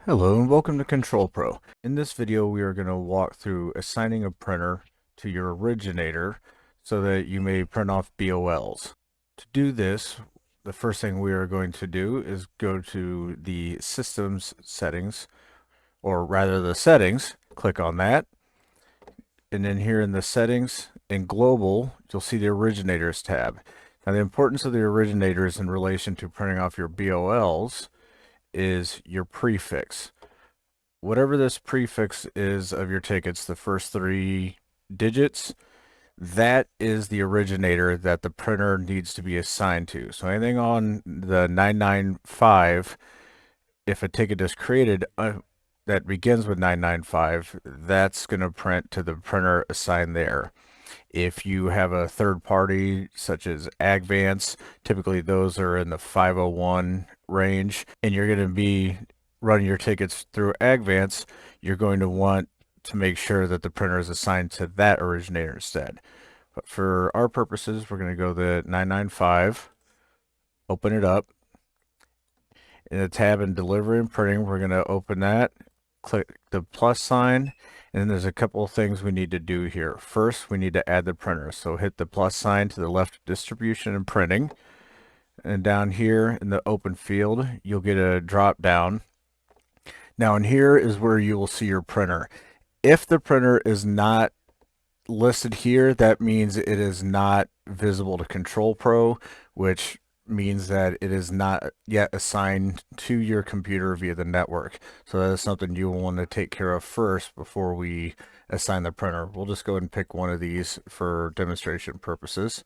Hello and welcome to ControlPro. In this video we are going to walk through assigning a printer to your originator so that you may print off BOLs. To do this, the first thing we are going to do is go to the Systems settings, or rather the settings, click on that, and then here in the settings in global you'll see the originators tab. Now the importance of the originators in relation to printing off your BOLs is your prefix. Whatever this prefix is of your tickets, the first 3 digits, that is the originator that the printer needs to be assigned to. So anything on the 995, if a ticket is created that begins with 995, that's going to print to the printer assigned there. If you have a third party such as Agvance, typically those are in the 501 range, and you're going to be running your tickets through Agvance, you're going to want to make sure that the printer is assigned to that originator instead. But for our purposes, we're going to go to 995, open it up. In the tab in delivery and printing, we're going to open that, click the plus sign, and then there's a couple of things we need to do here. First, we need to add the printer. So hit the plus sign to the left of distribution and printing. And down here in the open field, you'll get a drop down. Now in here is where you will see your printer. If the printer is not listed here, that means it is not visible to ControlPro, which means that it is not yet assigned to your computer via the network. So that is something you will want to take care of first before we assign the printer. We'll just go ahead and pick one of these for demonstration purposes.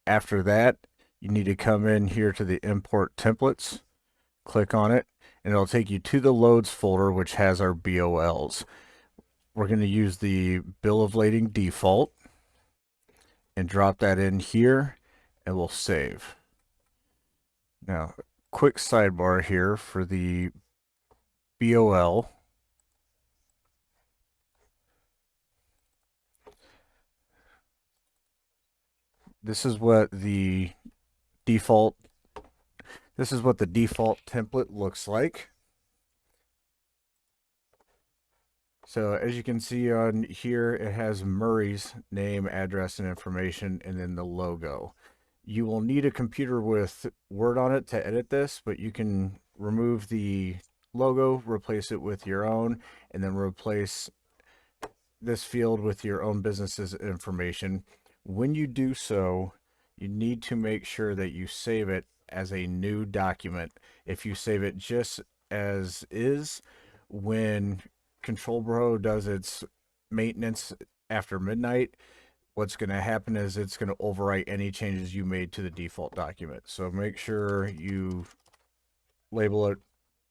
After that, you need to come in here to the import templates, click on it, and it'll take you to the loads folder, which has our BOLs. We're going to use the bill of lading default and drop that in here, and we'll save. Now, quick sidebar here for the BOL. This is what the default template looks like. So as you can see on here, it has Murray's name, address, and information, and then the logo. You will need a computer with Word on it to edit this, but you can remove the logo, replace it with your own, and then replace this field with your own business's information. When you do so, you need to make sure that you save it as a new document. If you save it just as is, when ControlPro does its maintenance after midnight, what's going to happen is it's going to overwrite any changes you made to the default document. So make sure you label it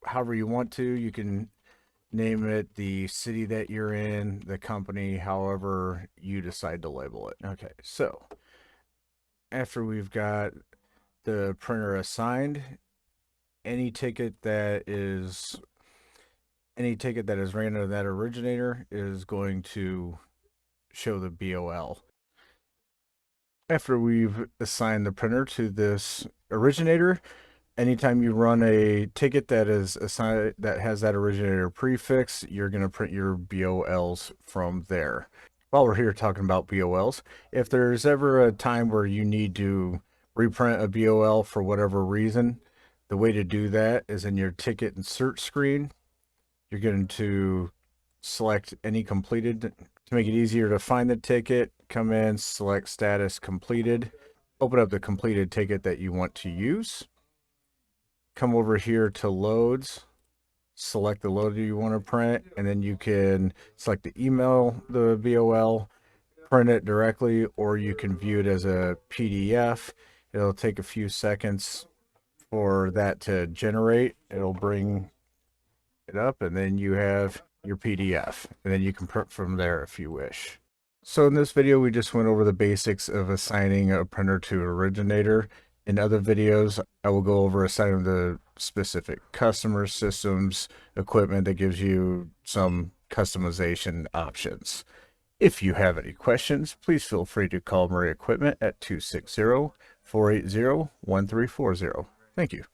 however you want to. You can name it the city that you're in, the company, however you decide to label it. Okay, so after we've got the printer assigned, any ticket that is ran to that originator is going to show the BOL. After we've assigned the printer to this originator, anytime you run a ticket that is assigned that has that originator prefix, you're going to print your BOLs from there. While we're here talking about BOLs, if there's ever a time where you need to reprint a BOL for whatever reason, the way to do that is in your ticket insert screen. You're going to select any completed to make it easier to find the ticket. Come in, select status completed, open up the completed ticket that you want to use. Come over here to loads, select the loader you want to print, and then you can select the email, the BOL, print it directly, or you can view it as a PDF. It'll take a few seconds for that to generate. It'll bring it up, and then you have your PDF, and then you can print from there if you wish. So in this video, we just went over the basics of assigning a printer to originator. In other videos, I will go over assigning the specific customer systems, equipment that gives you some customization options. If you have any questions, please feel free to call Murray Equipment at 260-480-1340. Thank you.